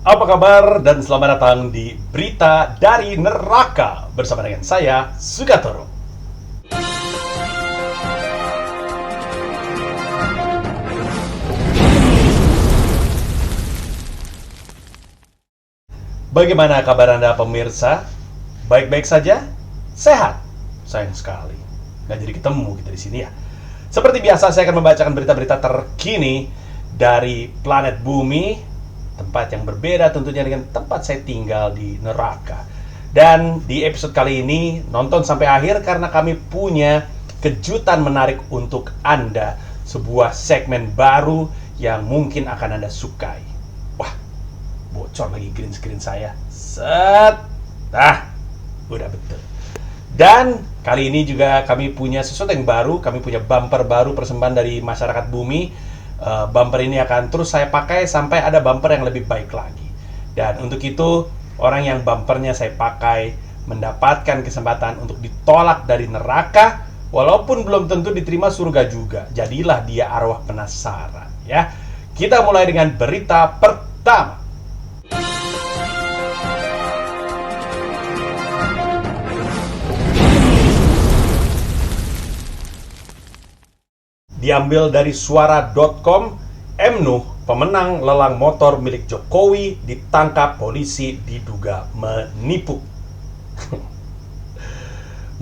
Apa kabar dan selamat datang di Berita dari Neraka bersama dengan saya, Sugatoro. Bagaimana kabar Anda pemirsa? Baik-baik saja? Sehat? Sayang sekali, nggak jadi ketemu kita di sini ya. Seperti biasa saya akan membacakan berita-berita terkini dari planet bumi, tempat yang berbeda tentunya dengan tempat saya tinggal di neraka. Dan di episode kali ini nonton sampai akhir karena kami punya kejutan menarik untuk Anda, sebuah segmen baru yang mungkin akan Anda sukai. Wah, bocor lagi green screen saya. Set. Udah betul. Dan kali ini juga kami punya sesuatu yang baru. Kami punya bumper baru persembahan dari masyarakat bumi. Bumper ini akan terus saya pakai sampai ada bumper yang lebih baik lagi. Dan untuk itu, orang yang bumpernya saya pakai mendapatkan kesempatan untuk ditolak dari neraka, walaupun belum tentu diterima surga juga. Jadilah dia arwah penasaran, ya. Kita mulai dengan berita pertama. Diambil dari suara.com, M. Nuh, pemenang lelang motor milik Jokowi, ditangkap polisi diduga menipu.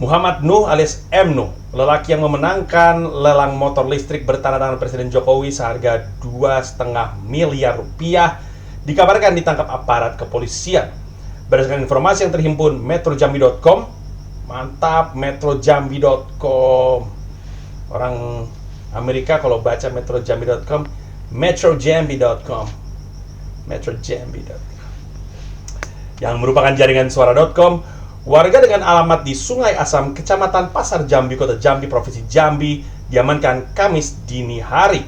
Muhammad Nuh alias M. Nuh, lelaki yang memenangkan lelang motor listrik bertanda tangan Presiden Jokowi seharga 2,5 miliar rupiah, dikabarkan ditangkap aparat kepolisian. Berdasarkan informasi yang terhimpun metrojambi.com, mantap metrojambi.com. Orang Amerika kalau baca metrojambi.com, metrojambi.com, metrojambi.com, yang merupakan jaringan suara.com. Warga dengan alamat di Sungai Asam, Kecamatan Pasar Jambi, Kota Jambi, Provinsi Jambi, diamankan Kamis dini hari.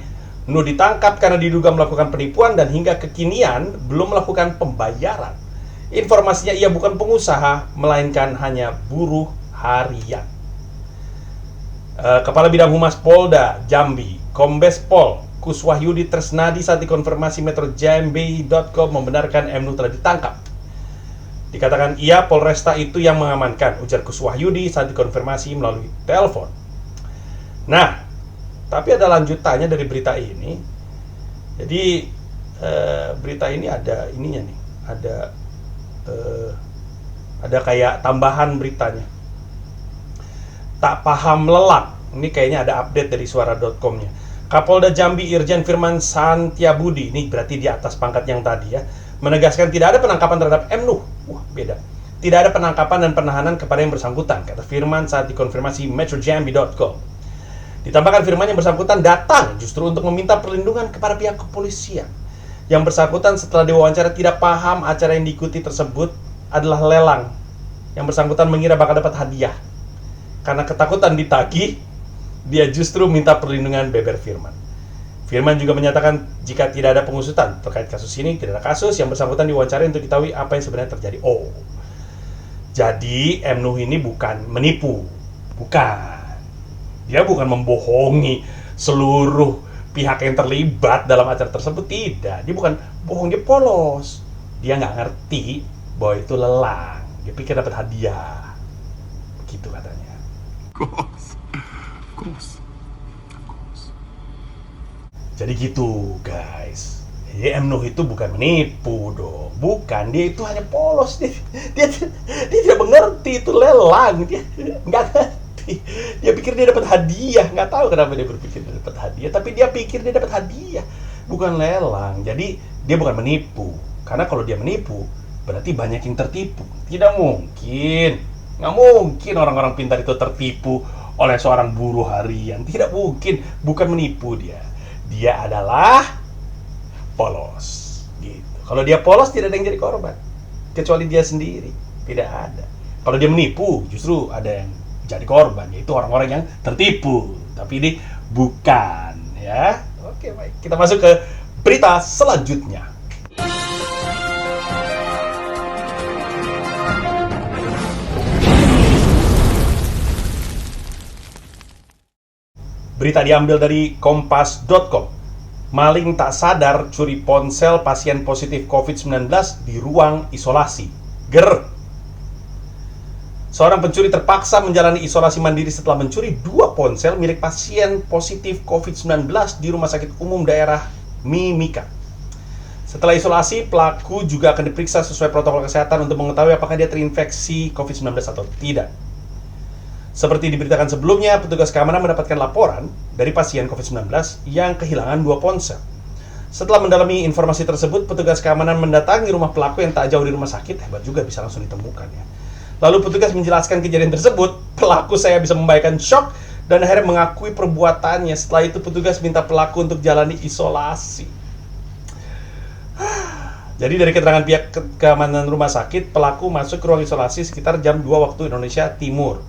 Nuh ditangkap karena diduga melakukan penipuan dan hingga kekinian belum melakukan pembayaran. Informasinya ia bukan pengusaha, melainkan hanya buruh harian. Kepala Bidang Humas Polda Jambi, Kombes Pol Kuswahyudi Tresnadi, saat dikonfirmasi metrojambi.com membenarkan M. Nuh telah ditangkap. Dikatakan ia Polresta itu yang mengamankan, ujar Kuswahyudi saat dikonfirmasi melalui telepon. Nah, tapi ada lanjutannya dari berita ini. Jadi berita ini ada ininya nih, ada kayak tambahan beritanya. Tak paham lelak. Ini kayaknya ada update dari suara.com-nya. Kapolda Jambi Irjen Firman Santiabudi, ini berarti di atas pangkat yang tadi ya, menegaskan tidak ada penangkapan terhadap M. Nuh. Wah, beda. Tidak ada penangkapan dan penahanan kepada yang bersangkutan, kata Firman saat dikonfirmasi metrojambi.com. Ditambahkan Firman yang bersangkutan datang justru untuk meminta perlindungan kepada pihak kepolisian. Yang bersangkutan setelah diwawancara tidak paham acara yang diikuti tersebut adalah lelang. Yang bersangkutan mengira bakal dapat hadiah. Karena ketakutan ditagih, dia justru minta perlindungan, beber Firman. Firman juga menyatakan jika tidak ada pengusutan terkait kasus ini, tidak ada kasus, yang bersangkutan diwawancarai untuk diketahui apa yang sebenarnya terjadi. Oh, jadi M. Nuh ini bukan menipu, bukan. Dia bukan membohongi seluruh pihak yang terlibat dalam acara tersebut, tidak. Dia bukan bohong, dia polos. Dia nggak ngerti bahwa itu lelang. Dia pikir dapat hadiah, begitu katanya. Of course. Jadi gitu guys. Jadi M. Nuh itu bukan menipu dong. Bukan, dia itu hanya polos. Dia tidak mengerti itu lelang. Dia nggak ngerti. Dia pikir dia dapat hadiah. Nggak tahu kenapa dia berpikir dia dapat hadiah. Tapi dia pikir dia dapat hadiah, bukan lelang. Jadi dia bukan menipu. Karena kalau dia menipu, berarti banyak yang tertipu. Tidak mungkin. Nggak mungkin orang-orang pintar itu tertipu oleh seorang buruh harian. Tidak mungkin. Bukan menipu dia. Dia adalah polos. Gitu. Kalau dia polos, tidak ada yang jadi korban. Kecuali dia sendiri. Tidak ada. Kalau dia menipu, justru ada yang jadi korban. Yaitu orang-orang yang tertipu. Tapi ini bukan. Ya. Oke, baik. Kita masuk ke berita selanjutnya. Berita diambil dari kompas.com. Maling tak sadar curi ponsel pasien positif COVID-19 di ruang isolasi. Ger. Seorang pencuri terpaksa menjalani isolasi mandiri setelah mencuri 2 ponsel milik pasien positif COVID-19 di Rumah Sakit Umum Daerah Mimika. Setelah isolasi, pelaku juga akan diperiksa sesuai protokol kesehatan untuk mengetahui apakah dia terinfeksi COVID-19 atau tidak. Seperti diberitakan sebelumnya, petugas keamanan mendapatkan laporan dari pasien COVID-19 yang kehilangan 2 ponsel. Setelah mendalami informasi tersebut, petugas keamanan mendatangi rumah pelaku yang tak jauh di rumah sakit. Hebat juga bisa langsung ditemukan ya. Lalu petugas menjelaskan kejadian tersebut. Pelaku saya bisa membayangkan shock dan akhirnya mengakui perbuatannya. Setelah itu petugas minta pelaku untuk jalani isolasi. Jadi dari keterangan pihak keamanan rumah sakit, pelaku masuk ke ruang isolasi sekitar jam 2 waktu Indonesia Timur.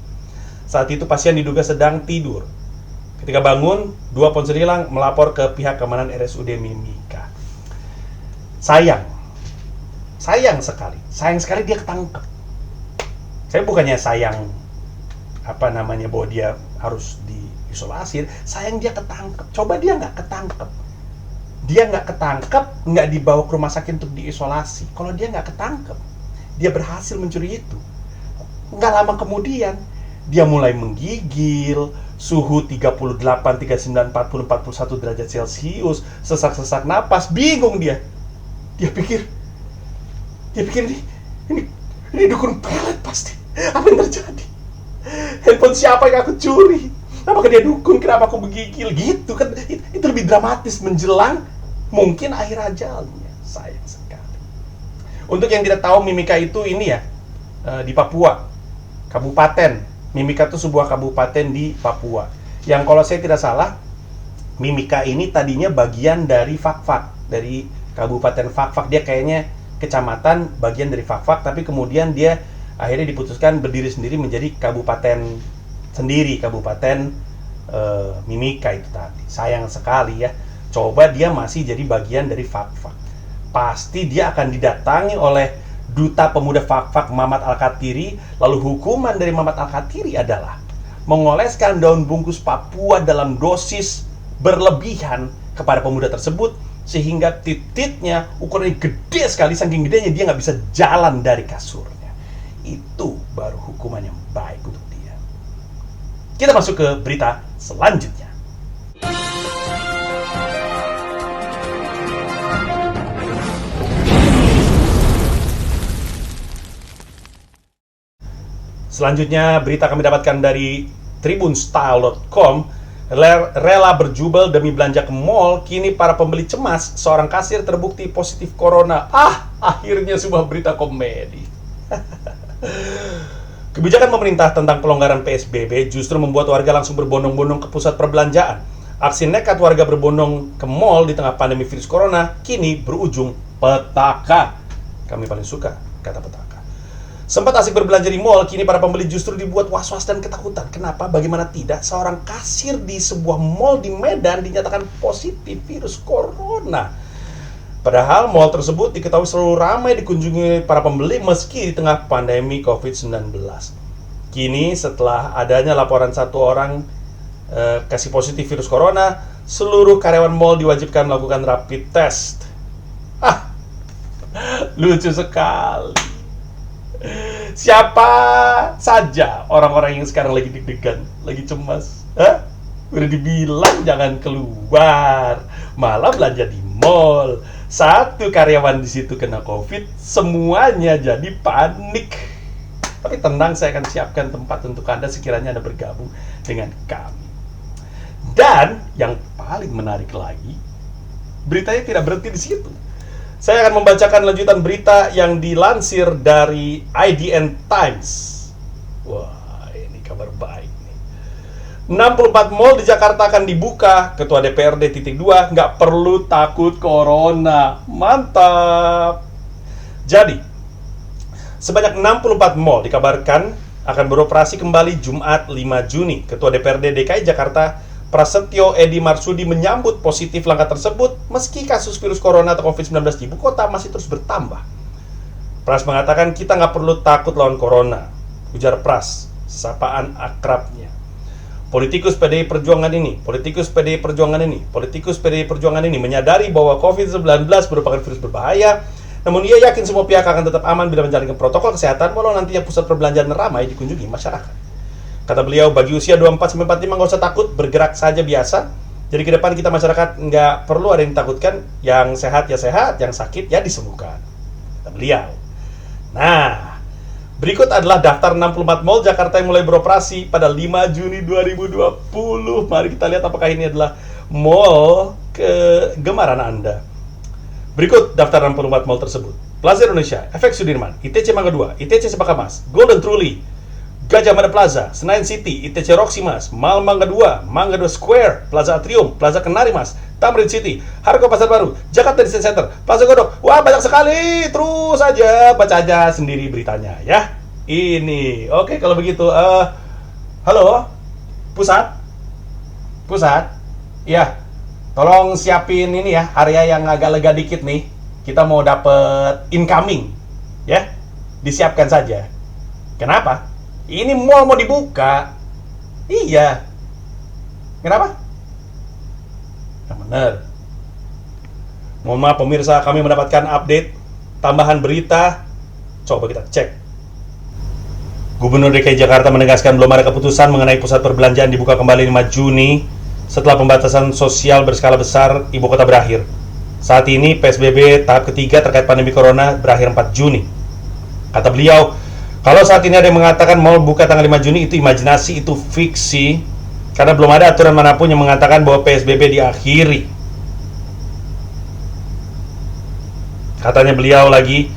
Saat itu pasien diduga sedang tidur. Ketika bangun, 2 ponsel hilang, melapor ke pihak keamanan RSUD Mimika. Sayang sekali dia ketangkep. Saya bukannya sayang bahwa dia harus diisolasi. Sayang dia ketangkep. Coba dia nggak ketangkep. Dia nggak ketangkep, nggak dibawa ke rumah sakit untuk diisolasi. Kalau dia nggak ketangkep, dia berhasil mencuri itu. Nggak lama kemudian, dia mulai menggigil, suhu 38, 39, 40, 41 derajat Celcius, sesak-sesak napas, bingung dia. Dia pikir ini dukun pelet pasti. Apa yang terjadi? Handphone siapa yang aku curi? Apakah dia dukun? Kenapa aku menggigil? Gitu kan, itu lebih dramatis menjelang mungkin akhir ajalnya. Sayang sekali. Untuk yang tidak tahu, Mimika itu ini ya, di Papua, kabupaten. Mimika itu sebuah kabupaten di Papua. Yang kalau saya tidak salah, Mimika ini tadinya bagian dari Fakfak, dari Kabupaten Fakfak. Dia kayaknya kecamatan bagian dari Fakfak, tapi kemudian dia akhirnya diputuskan berdiri sendiri menjadi kabupaten sendiri, Kabupaten Mimika itu tadi. Sayang sekali ya. Coba dia masih jadi bagian dari Fakfak. Pasti dia akan didatangi oleh Duta Pemuda Fakfak Mamat Al-Katiri. Lalu hukuman dari Mamat Al-Katiri adalah mengoleskan daun bungkus Papua dalam dosis berlebihan kepada pemuda tersebut, sehingga titiknya ukurannya gede sekali, saking gedenya dia nggak bisa jalan dari kasurnya. Itu baru hukuman yang baik untuk dia. Kita masuk ke berita selanjutnya. Selanjutnya, berita kami dapatkan dari tribunstyle.com. Rela berjubel demi belanja ke mall, kini para pembeli cemas, seorang kasir terbukti positif corona. Akhirnya sebuah berita komedi. Kebijakan pemerintah tentang pelonggaran PSBB justru membuat warga langsung berbondong-bondong ke pusat perbelanjaan. Aksi nekat warga berbondong ke mall di tengah pandemi virus corona kini berujung petaka. Kami paling suka kata petaka. Sempat asik berbelanja di mall, kini para pembeli justru dibuat was-was dan ketakutan. Kenapa? Bagaimana tidak? Seorang kasir di sebuah mall di Medan dinyatakan positif virus corona. Padahal mall tersebut diketahui selalu ramai dikunjungi para pembeli meski di tengah pandemi COVID-19. Kini setelah adanya laporan satu orang kasih positif virus corona, seluruh karyawan mall diwajibkan melakukan rapid test. Lucu sekali. Siapa saja orang-orang yang sekarang lagi deg-degan, lagi cemas? Udah dibilang jangan keluar, malah belanja di mall. Satu karyawan di situ kena COVID, semuanya jadi panik. Tapi tenang, saya akan siapkan tempat untuk Anda sekiranya Anda bergabung dengan kami. Dan yang paling menarik lagi, beritanya tidak berhenti di situ. Saya akan membacakan lanjutan berita yang dilansir dari IDN Times. Wah, ini kabar baik nih. 64 mall di Jakarta akan dibuka. Ketua DPRD ×2, nggak perlu takut corona. Mantap. Jadi, sebanyak 64 mall dikabarkan akan beroperasi kembali Jumat 5 Juni. Ketua DPRD DKI Jakarta Prasetyo Edi Marsudi menyambut positif langkah tersebut meski kasus virus corona atau COVID-19 di ibu kota masih terus bertambah. Pras mengatakan, kita nggak perlu takut lawan corona, ujar Pras, sapaan akrabnya. Politikus PDI Perjuangan ini, politikus PDI Perjuangan ini, politikus PDI Perjuangan ini menyadari bahwa COVID-19 merupakan virus berbahaya, namun ia yakin semua pihak akan tetap aman bila menjalankan protokol kesehatan walau nantinya pusat perbelanjaan ramai dikunjungi masyarakat. Kata beliau, bagi usia 24-45 nggak usah takut, bergerak saja biasa. Jadi ke depan kita masyarakat nggak perlu ada yang ditakutkan, yang sehat ya sehat, yang sakit ya disembuhkan. Kata beliau. Nah, berikut adalah daftar 64 mal Jakarta yang mulai beroperasi pada 5 Juni 2020. Mari kita lihat apakah ini adalah mall kegemaran Anda. Berikut daftar 64 mall tersebut. Plaza Indonesia, FX Sudirman, ITC Mangga 2, ITC Sepaka Mas, Golden Truly, Gajah Mada Plaza, Senayan City, ITC Roxy Mas, Mall Mangga 2, Mangga 2 Square, Plaza Atrium, Plaza Kenari Mas, Tamrin City, Harga Pasar Baru, Jakarta Design Center, Plaza Godok. Wah, banyak sekali. Terus aja baca aja sendiri beritanya ya. Ini. Oke, kalau begitu halo. Pusat. Iya. Tolong siapin ini ya, area yang agak lega dikit nih. Kita mau dapet incoming. Ya. Disiapkan saja. Kenapa? Ini mall mau dibuka. Iya. Kenapa? Yang benar. Mohon maaf pemirsa, kami mendapatkan update tambahan berita. Coba kita cek. Gubernur DKI Jakarta menegaskan belum ada keputusan mengenai pusat perbelanjaan dibuka kembali 5 Juni setelah pembatasan sosial berskala besar ibu kota berakhir. Saat ini PSBB tahap ketiga terkait pandemi corona berakhir 4 Juni. Kata beliau, kalau saat ini ada yang mengatakan mau buka tanggal 5 Juni itu imajinasi, itu fiksi. Karena belum ada aturan manapun yang mengatakan bahwa PSBB diakhiri. Katanya beliau lagi,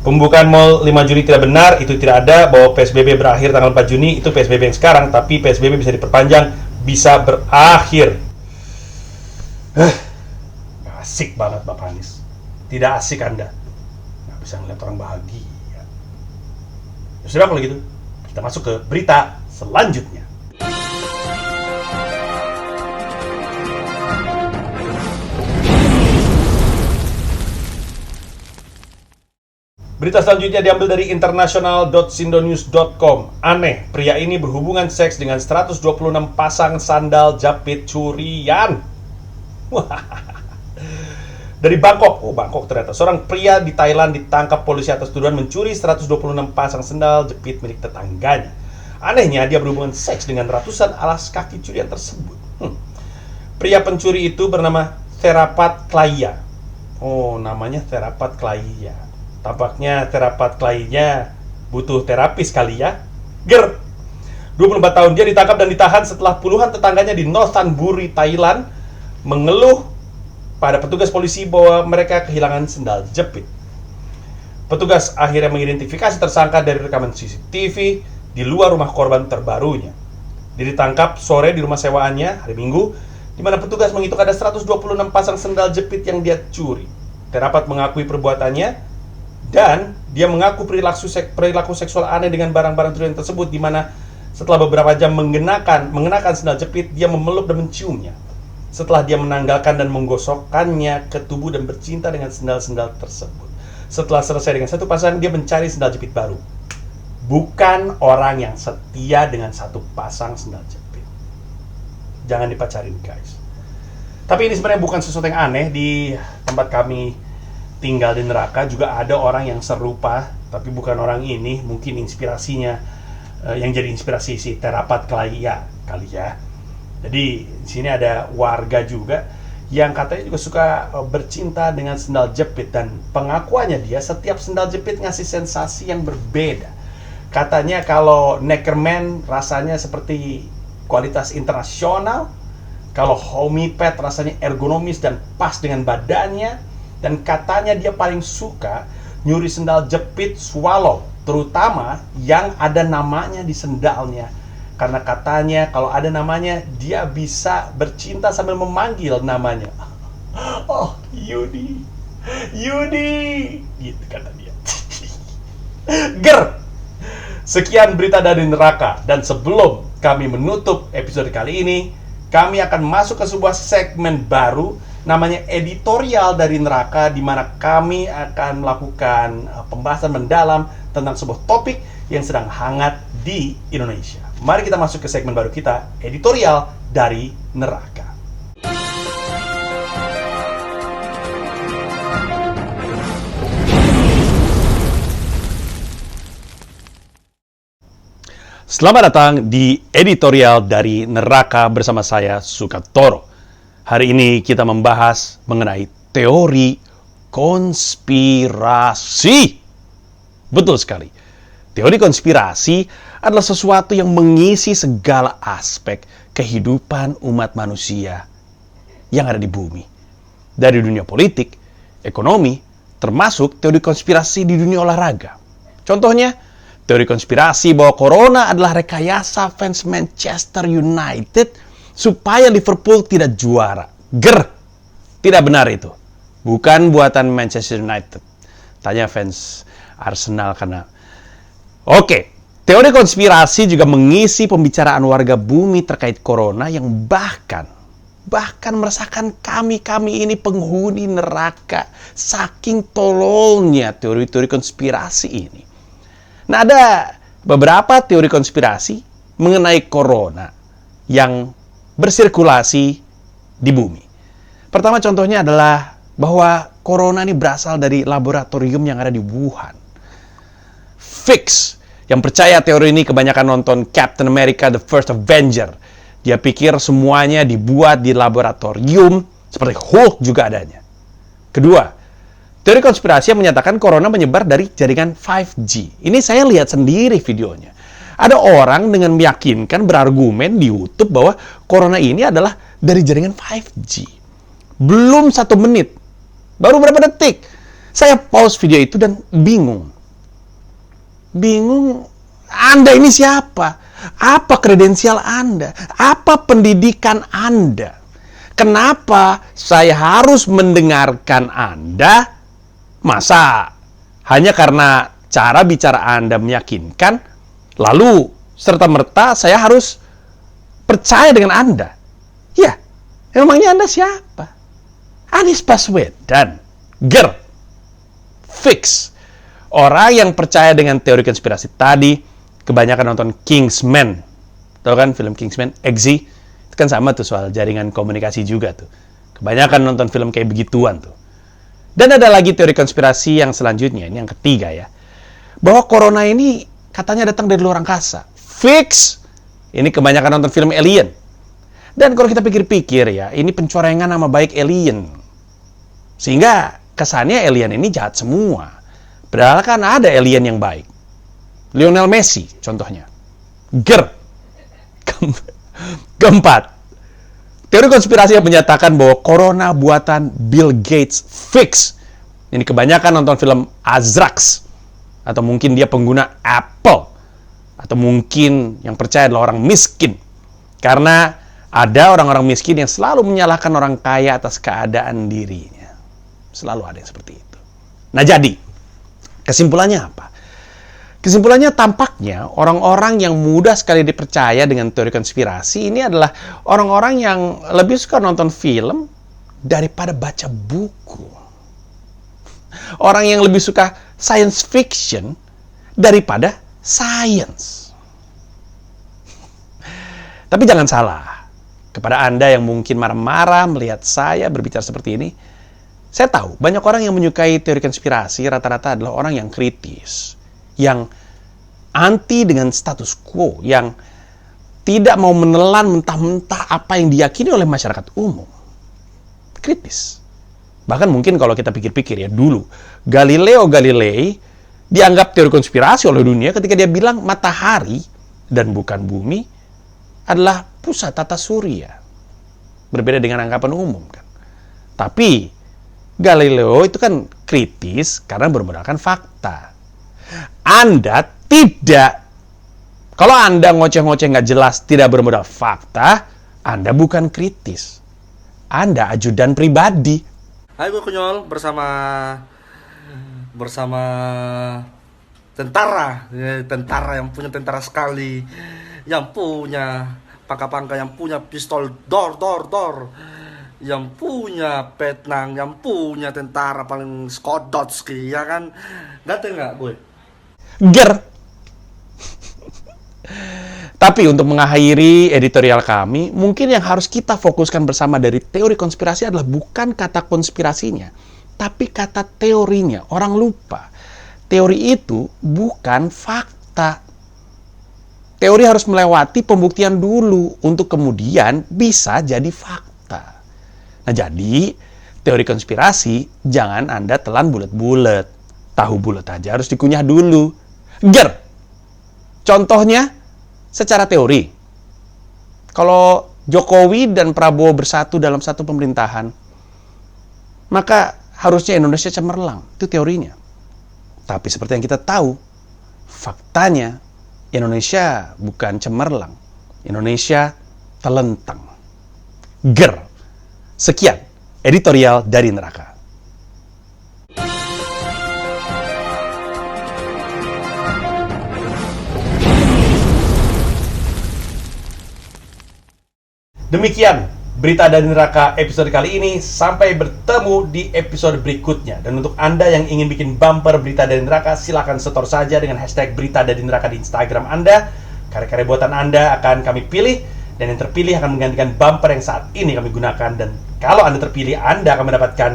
pembukaan mal 5 Juni tidak benar, itu tidak ada, bahwa PSBB berakhir tanggal 4 Juni, itu PSBB yang sekarang, tapi PSBB bisa diperpanjang, bisa berakhir. Gak asik banget Bapak Anies. Tidak asik Anda. Gak bisa ngeliat orang bahagia. Ya sudah kalau gitu, kita masuk ke berita selanjutnya. Berita selanjutnya diambil dari international.sindonews.com. Aneh, pria ini berhubungan seks dengan 126 pasang sandal jepit curian. Dari Bangkok. Oh, Bangkok ternyata. Seorang pria di Thailand ditangkap polisi atas tuduhan mencuri 126 pasang sandal jepit milik tetangganya. Anehnya, dia berhubungan seks dengan ratusan alas kaki curian tersebut. Pria pencuri itu bernama Therapat Klaya. Oh, namanya Therapat Klaya. Tampaknya Therapat Klayanya butuh terapis kali ya. 24 tahun dia ditangkap dan ditahan setelah puluhan tetangganya di Nonthaburi, Thailand mengeluh pada petugas polisi bahwa mereka kehilangan sendal jepit. Petugas akhirnya mengidentifikasi tersangka dari rekaman CCTV di luar rumah korban terbarunya. Dia ditangkap sore di rumah sewaannya hari Minggu, di mana petugas menghitung ada 126 pasang sendal jepit yang dia curi. Terapat mengakui perbuatannya dan dia mengaku perilaku seksual aneh dengan barang-barang curian tersebut, di mana setelah beberapa jam mengenakan sendal jepit, dia memeluk dan menciumnya. Setelah dia menanggalkan dan menggosokkannya ke tubuh dan bercinta dengan sendal-sendal tersebut. Setelah selesai dengan satu pasang, dia mencari sendal jepit baru. Bukan orang yang setia dengan satu pasang sendal jepit. Jangan dipacarin guys. Tapi ini sebenarnya bukan sesuatu yang aneh. Di tempat kami tinggal di Neraka juga ada orang yang serupa, tapi bukan orang ini. Mungkin inspirasinya yang jadi inspirasi si Therapat Klaya kali ya. Jadi di sini ada warga juga yang katanya juga suka bercinta dengan sendal jepit, dan pengakuannya dia setiap sendal jepit ngasih sensasi yang berbeda. Katanya kalau Neckerman rasanya seperti kualitas internasional, kalau Homipad rasanya ergonomis dan pas dengan badannya. Dan katanya dia paling suka nyuri sendal jepit Swallow, terutama yang ada namanya di sendalnya. Karena katanya kalau ada namanya, dia bisa bercinta sambil memanggil namanya. Oh, Yudi, gitu kata dia. Sekian berita dari Neraka. Dan sebelum kami menutup episode kali ini, kami akan masuk ke sebuah segmen baru namanya editorial dari Neraka, di mana kami akan melakukan pembahasan mendalam tentang sebuah topik yang sedang hangat di Indonesia. Mari kita masuk ke segmen baru kita, editorial dari neraka. Selamat datang di editorial dari neraka bersama saya, Sukatoro. Hari ini kita membahas mengenai teori konspirasi. Betul sekali. Teori konspirasi adalah sesuatu yang mengisi segala aspek kehidupan umat manusia yang ada di bumi. Dari dunia politik, ekonomi, termasuk teori konspirasi di dunia olahraga. Contohnya, teori konspirasi bahwa Corona adalah rekayasa fans Manchester United supaya Liverpool tidak juara. Tidak benar itu. Bukan buatan Manchester United. Tanya fans Arsenal karena... Oke, teori konspirasi juga mengisi pembicaraan warga bumi terkait Corona yang bahkan meresahkan kami ini penghuni neraka. Saking tololnya teori-teori konspirasi ini. Nah, ada beberapa teori konspirasi mengenai Corona yang bersirkulasi di bumi. Pertama contohnya adalah bahwa Corona ini berasal dari laboratorium yang ada di Wuhan. Fix. Yang percaya teori ini kebanyakan nonton Captain America The First Avenger. Dia pikir semuanya dibuat di laboratorium, seperti Hulk juga adanya. Kedua, teori konspirasi yang menyatakan Corona menyebar dari jaringan 5G. Ini saya lihat sendiri videonya. Ada orang dengan meyakinkan berargumen di YouTube bahwa Corona ini adalah dari jaringan 5G. Belum 1 menit, baru berapa detik, saya pause video itu dan bingung. Anda ini siapa? Apa kredensial Anda? Apa pendidikan Anda? Kenapa saya harus mendengarkan Anda? Masa hanya karena cara bicara Anda meyakinkan, lalu serta-merta saya harus percaya dengan Anda? Ya, emangnya Anda siapa? Anies Baswedan. Fix. Orang yang percaya dengan teori konspirasi tadi, kebanyakan nonton Kingsman. Tahu kan film Kingsman? Eggsy. Itu kan sama tuh soal jaringan komunikasi juga tuh. Kebanyakan nonton film kayak begituan tuh. Dan ada lagi teori konspirasi yang selanjutnya, ini yang ketiga ya. Bahwa Corona ini katanya datang dari luar angkasa. Fix! Ini kebanyakan nonton film Alien. Dan kalau kita pikir-pikir ya, ini pencorengan nama baik alien. Sehingga kesannya alien ini jahat semua. Padahal kan ada alien yang baik. Lionel Messi contohnya. Keempat. Teori konspirasi yang menyatakan bahwa Corona buatan Bill Gates. Fix. Ini kebanyakan nonton film Azrax. Atau mungkin dia pengguna Apple. Atau mungkin yang percaya adalah orang miskin. Karena ada orang-orang miskin yang selalu menyalahkan orang kaya atas keadaan dirinya. Selalu ada yang seperti itu. Nah jadi, kesimpulannya apa? Kesimpulannya tampaknya orang-orang yang mudah sekali dipercaya dengan teori konspirasi ini adalah orang-orang yang lebih suka nonton film daripada baca buku. Orang yang lebih suka science fiction daripada science. Tapi jangan salah, kepada Anda yang mungkin marah-marah melihat saya berbicara seperti ini, saya tahu banyak orang yang menyukai teori konspirasi rata-rata adalah orang yang kritis, yang anti dengan status quo, yang tidak mau menelan mentah-mentah apa yang diyakini oleh masyarakat umum. Kritis. Bahkan mungkin kalau kita pikir-pikir ya, dulu Galileo Galilei dianggap teori konspirasi oleh dunia ketika dia bilang matahari dan bukan bumi adalah pusat tata surya. Berbeda dengan anggapan umum kan. Tapi Galileo itu kan kritis karena bermodalkan fakta. Anda tidak. Kalau Anda ngoceh-ngoceh nggak jelas, tidak bermodal fakta, Anda bukan kritis. Anda ajudan pribadi. Hai, gue Kunyol bersama tentara, tentara yang punya tentara sekali, yang punya pangka-pangka, yang punya pistol dor, yang punya petnang, yang punya tentara paling Skodotski, ya kan? Ganteng nggak gue? Tapi untuk mengakhiri editorial kami, mungkin yang harus kita fokuskan bersama dari teori konspirasi adalah bukan kata konspirasinya, tapi kata teorinya. Orang lupa. Teori itu bukan fakta. Teori harus melewati pembuktian dulu untuk kemudian bisa jadi fakta. Nah, jadi teori konspirasi jangan Anda telan bulat-bulat. Tahu bulat aja harus dikunyah dulu. Ger! Contohnya, secara teori, kalau Jokowi dan Prabowo bersatu dalam satu pemerintahan, maka harusnya Indonesia cemerlang. Itu teorinya. Tapi seperti yang kita tahu, faktanya Indonesia bukan cemerlang. Indonesia telentang. Ger. Sekian editorial dari Neraka. Demikian berita dari Neraka episode kali ini. Sampai bertemu di episode berikutnya. Dan untuk Anda yang ingin bikin bumper berita dari Neraka, silakan setor saja dengan hashtag berita dari Neraka di Instagram Anda. Karya-karya buatan Anda akan kami pilih, dan yang terpilih akan menggantikan bumper yang saat ini kami gunakan. Dan kalau Anda terpilih, Anda akan mendapatkan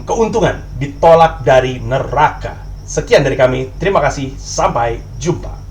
keuntungan ditolak dari neraka. Sekian dari kami. Terima kasih. Sampai jumpa.